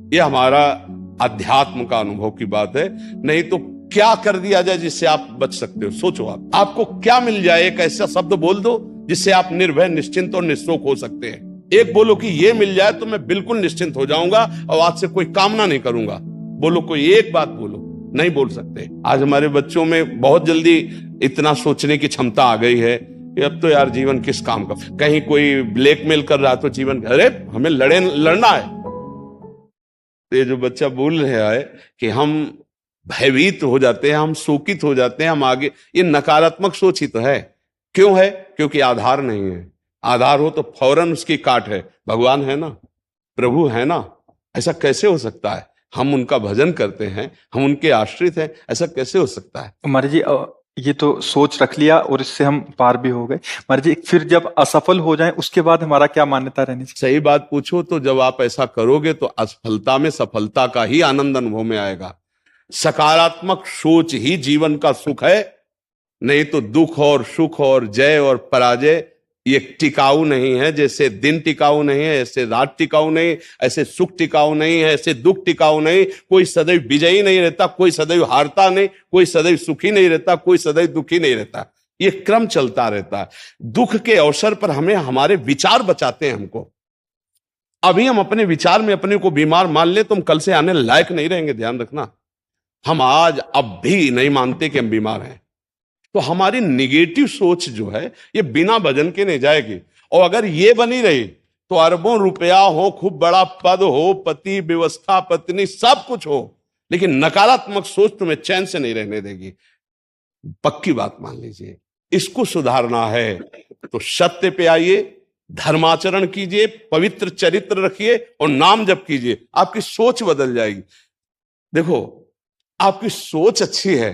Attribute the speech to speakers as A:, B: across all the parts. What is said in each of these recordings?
A: ये हमारा अध्यात्म का अनुभव की बात है। नहीं तो क्या कर दिया जाए जिससे आप बच सकते हो? सोचो, आपको क्या मिल जाए? एक ऐसा शब्द बोल दो जिससे आप निर्भय, निश्चिंत और निःशोक हो सकते हैं। एक बोलो कि ये मिल जाए तो मैं बिल्कुल निश्चिंत हो जाऊंगा और आज से कोई कामना नहीं करूंगा। बोलो, कोई एक बात बोलो। नहीं बोल सकते। आज हमारे बच्चों में बहुत जल्दी इतना सोचने की क्षमता आ गई है कि अब तो यार जीवन किस काम का। कहीं कोई ब्लैकमेल कर रहा तो जीवन, अरे हमें लड़ना है। ये जो बच्चा बोल रहा है कि हम भयभीत हो जाते हैं, हम शोकित हो जाते हैं, हम आगे, ये नकारात्मक सोच ही तो है। क्यों है? क्योंकि आधार नहीं है। आधार हो तो फौरन उसकी काट है। भगवान है ना, प्रभु है ना, ऐसा कैसे हो सकता है? हम उनका भजन करते हैं, हम उनके आश्रित हैं, ऐसा कैसे हो सकता है?
B: महाराज जी, ये तो सोच रख लिया और इससे हम पार भी हो गए। महाराज जी, फिर जब असफल हो जाएं उसके बाद हमारा क्या मान्यता रहनी चाहिए?
A: सही बात पूछो तो जब आप ऐसा करोगे तो असफलता में सफलता का ही आनंद अनुभव में आएगा। सकारात्मक सोच ही जीवन का सुख है। नहीं तो दुख और सुख और जय और पराजय ये टिकाऊ नहीं है। जैसे दिन टिकाऊ नहीं है, ऐसे रात टिकाऊ नहीं, ऐसे सुख टिकाऊ नहीं है, ऐसे दुख टिकाऊ नहीं। कोई सदैव विजयी नहीं रहता, कोई सदैव हारता नहीं, कोई सदैव सुखी नहीं रहता, कोई सदैव दुखी नहीं रहता। ये क्रम चलता रहता है। दुख के अवसर पर हमें हमारे विचार बचाते हैं हमको। अभी हम अपने विचार में अपने को बीमार मान ले तो हम कल से आने लायक नहीं रहेंगे। ध्यान रखना, हम आज अब भी नहीं मानते कि हम बीमार हैं। तो हमारी निगेटिव सोच जो है ये बिना भजन के नहीं जाएगी। और अगर ये बनी रही तो अरबों रुपया हो, खूब बड़ा पद हो, पति, व्यवस्था, पत्नी, सब कुछ हो, लेकिन नकारात्मक सोच तुम्हें चैन से नहीं रहने देगी। पक्की बात मान लीजिए। इसको सुधारना है तो सत्य पे आइए, धर्माचरण कीजिए, पवित्र चरित्र रखिए और नाम जप कीजिए। आपकी सोच बदल जाएगी। देखो, आपकी सोच अच्छी है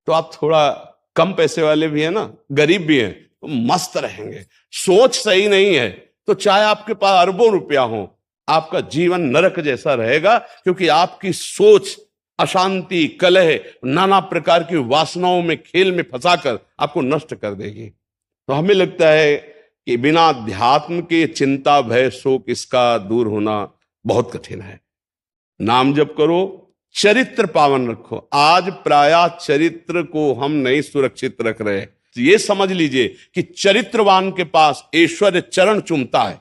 A: तो आप थोड़ा कम पैसे वाले भी है ना, गरीब भी हैं, तो मस्त रहेंगे। सोच सही नहीं है तो चाहे आपके पास अरबों रुपया हो, आपका जीवन नरक जैसा रहेगा। क्योंकि आपकी सोच अशांति, कलह, नाना प्रकार की वासनाओं में, खेल में फंसाकर आपको नष्ट कर देगी। तो हमें लगता है कि बिना अध्यात्म के चिंता, भय, शोक इसका दूर होना बहुत कठिन है। नाम जप करो, चरित्र पावन रखो। आज प्रायः चरित्र को हम नहीं सुरक्षित रख रहे। तो ये समझ लीजिए कि चरित्रवान के पास ऐश्वर्य चरण चूमता है।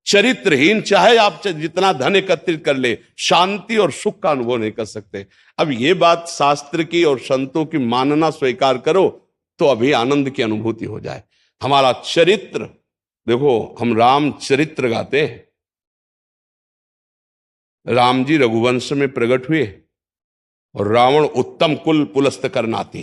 A: चरित्रहीन चाहे आप जितना धन एकत्रित कर ले, शांति और सुख का अनुभव नहीं कर सकते। अब ये बात शास्त्र की और संतों की मानना स्वीकार करो तो अभी आनंद की अनुभूति हो जाए। हमारा चरित्र देखो, हम राम चरित्र गाते हैं। राम जी रघुवंश में प्रकट हुए और रावण उत्तम कुल पुलस्त करनाती,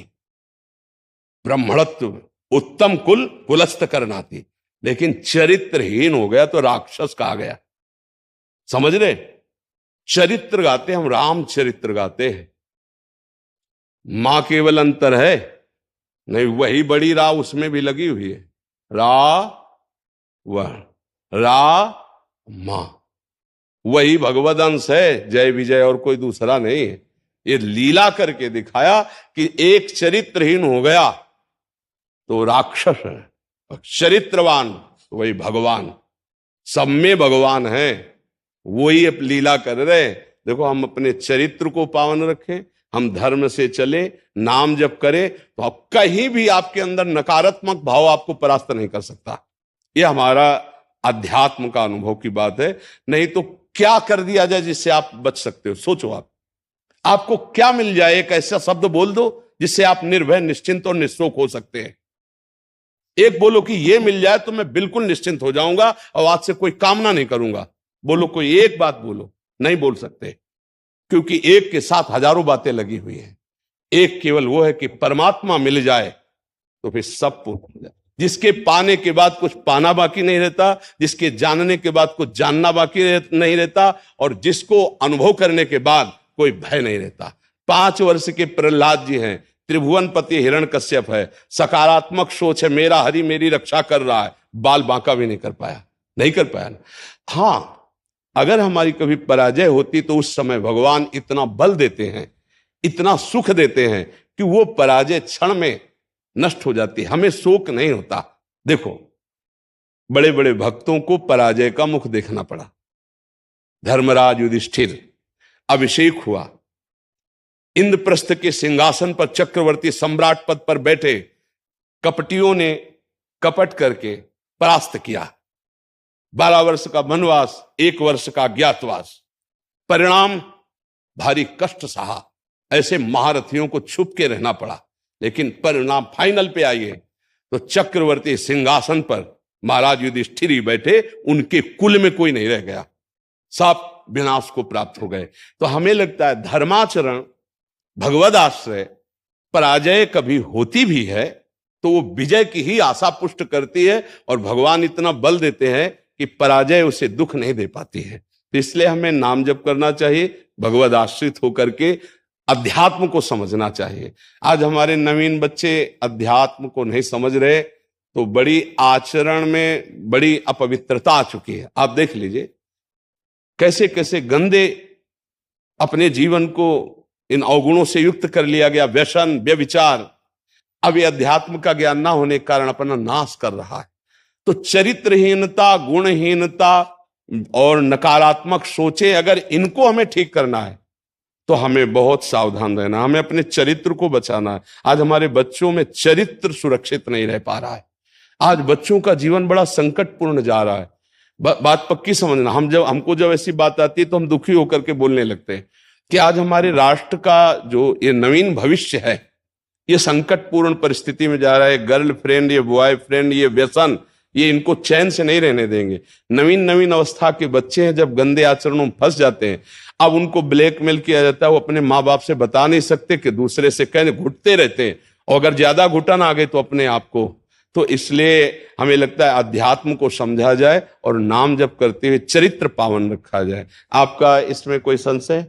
A: ब्राह्मणत्व उत्तम कुल पुलस्त करनाती, लेकिन चरित्रहीन हो गया तो राक्षस कहा गया। समझ रहे? चरित्र गाते हम, राम चरित्र गाते हैं। मां केवल अंतर है नहीं, वही बड़ी रा उसमें भी लगी हुई है। रा वह रा मां, वही भगवद अंश है, जय विजय और कोई दूसरा नहीं है। ये लीला करके दिखाया कि एक चरित्रहीन हो गया तो राक्षस है, चरित्रवान वही भगवान। सब में भगवान है, वही अब लीला कर रहे। देखो, हम अपने चरित्र को पावन रखें, हम धर्म से चले, नाम जप करें तो अब कहीं भी आपके अंदर नकारात्मक भाव आपको परास्त नहीं कर सकता। यह हमारा अध्यात्म का अनुभव की बात है। नहीं तो क्या कर दिया जाए जिससे आप बच सकते हो? सोचो, आपको क्या मिल जाए? एक ऐसा शब्द बोल दो जिससे आप निर्भय, निश्चिंत और निःशोक हो सकते हैं। एक बोलो कि ये मिल जाए तो मैं बिल्कुल निश्चिंत हो जाऊंगा और आज से कोई कामना नहीं करूंगा। बोलो, कोई एक बात बोलो। नहीं बोल सकते, क्योंकि एक के साथ हजारों बातें लगी हुई हैं। एक केवल वो है कि परमात्मा मिल जाए तो फिर सब पूर्ण हो जाए। जिसके पाने के बाद कुछ पाना बाकी नहीं रहता, जिसके जानने के बाद कुछ जानना बाकी नहीं रहता, और जिसको अनुभव करने के बाद कोई भय नहीं रहता। 5 वर्ष के प्रहलाद जी हैं, त्रिभुवनपति हिरण्यकश्यप है, सकारात्मक सोच है, मेरा हरि मेरी रक्षा कर रहा है, बाल बांका भी नहीं कर पाया, नहीं कर पाया। हाँ, अगर हमारी कभी पराजय होती तो उस समय भगवान इतना बल देते हैं, इतना सुख देते हैं कि वो पराजय क्षण में नष्ट हो जाती है, हमें शोक नहीं होता। देखो, बड़े बड़े भक्तों को पराजय का मुख देखना पड़ा। धर्मराज युधिष्ठिर अभिषेक हुआ, इंद्रप्रस्थ के सिंहासन पर चक्रवर्ती सम्राट पद पर बैठे, कपटियों ने कपट करके परास्त किया। 12 वर्ष का वनवास, 1 वर्ष का अज्ञातवास, परिणाम भारी कष्ट सहा। ऐसे महारथियों को छुप के रहना पड़ा, लेकिन परिणाम फाइनल पे आइए तो चक्रवर्ती सिंहासन पर महाराज युधिष्ठिर ही बैठे, उनके कुल में कोई नहीं रह गया, सब विनाश को प्राप्त हो गए। तो हमें लगता है धर्माचरण, भगवद आश्रय, पराजय कभी होती भी है तो वो विजय की ही आशा पुष्ट करती है, और भगवान इतना बल देते हैं कि पराजय उसे दुख नहीं दे पाती है। तो इसलिए हमें नाम जप करना चाहिए, भगवद आश्रित होकर के अध्यात्म को समझना चाहिए। आज हमारे नवीन बच्चे अध्यात्म को नहीं समझ रहे, तो बड़ी आचरण में बड़ी अपवित्रता आ चुकी है। आप देख लीजिए कैसे कैसे गंदे अपने जीवन को इन अवगुणों से युक्त कर लिया गया, व्यसन, व्यभिचार। अब ये अध्यात्म का ज्ञान ना होने के कारण अपना नाश कर रहा है। तो चरित्रहीनता, गुणहीनता और नकारात्मक सोचे, अगर इनको हमें ठीक करना है तो हमें बहुत सावधान रहना, हमें अपने चरित्र को बचाना है। आज हमारे बच्चों में चरित्र सुरक्षित नहीं रह पा रहा है। आज बच्चों का जीवन बड़ा संकटपूर्ण जा रहा है। बात पक्की समझना, हमको जब ऐसी बात आती है तो हम दुखी होकर के बोलने लगते हैं कि आज हमारे राष्ट्र का जो ये नवीन भविष्य है, ये संकटपूर्ण परिस्थिति में जा रहा है। गर्लफ्रेंड, ये बॉयफ्रेंड, ये व्यसन, ये इनको चैन से नहीं रहने देंगे। नवीन नवीन अवस्था के बच्चे हैं, जब गंदे आचरणों में फंस जाते हैं, अब उनको ब्लैकमेल किया जाता है। वो अपने माँ बाप से बता नहीं सकते कि दूसरे से कहने घुटते रहते हैं, और अगर ज्यादा घुटन आ गए तो अपने आप को। तो इसलिए हमें लगता है अध्यात्म को समझा जाए और नाम जप करते हुए चरित्र पावन रखा जाए। आपका इसमें कोई संशय?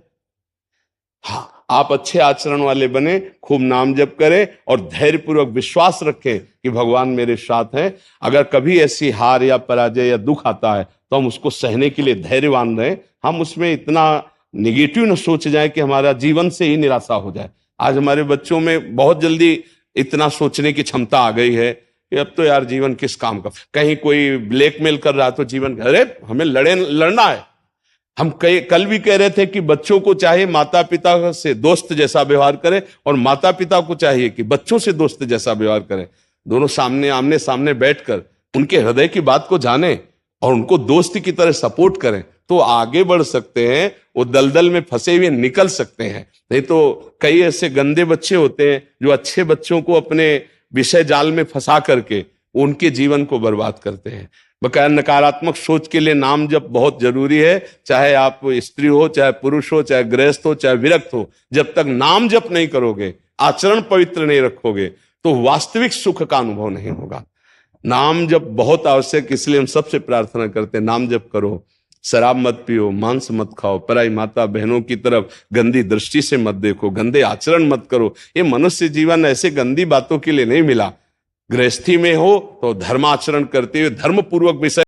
A: हाँ, आप अच्छे आचरण वाले बने, खूब नाम जप करें और धैर्यपूर्वक विश्वास रखें कि भगवान मेरे साथ हैं। अगर कभी ऐसी हार या पराजय या दुख आता है तो हम उसको सहने के लिए धैर्यवान रहें। हम उसमें इतना निगेटिव न सोच जाए कि हमारा जीवन से ही निराशा हो जाए। आज हमारे बच्चों में बहुत जल्दी इतना सोचने की क्षमता आ गई है कि अब तो यार जीवन किस काम का। कहीं कोई ब्लैकमेल कर रहा तो जीवन, अरे हमें लड़ना है। हम कल भी कह रहे थे कि बच्चों को चाहिए माता पिता से दोस्त जैसा व्यवहार करें, और माता पिता को चाहिए कि बच्चों से दोस्त जैसा व्यवहार करें। दोनों आमने सामने बैठकर उनके हृदय की बात को जानें और उनको दोस्त की तरह सपोर्ट करें, तो आगे बढ़ सकते हैं, वो दलदल में फंसे हुए निकल सकते हैं। नहीं तो कई ऐसे गंदे बच्चे होते हैं जो अच्छे बच्चों को अपने विषय जाल में फंसा करके उनके जीवन को बर्बाद करते हैं। बकाया नकारात्मक सोच के लिए नाम जप बहुत जरूरी है। चाहे आप स्त्री हो, चाहे पुरुष हो, चाहे गृहस्थ हो, चाहे विरक्त हो, जब तक नाम जप नहीं करोगे, आचरण पवित्र नहीं रखोगे, तो वास्तविक सुख का अनुभव नहीं होगा। नाम जप बहुत आवश्यक, इसलिए हम सबसे प्रार्थना करते हैं नाम जप करो, शराब मत पियो, मांस मत खाओ, पराई माता बहनों की तरफ गंदी दृष्टि से मत देखो, गंदे आचरण मत करो। ये मनुष्य जीवन ऐसे गंदी बातों के लिए नहीं मिला। गृहस्थी में हो तो धर्माचरण करते हुए धर्मपूर्वक विषय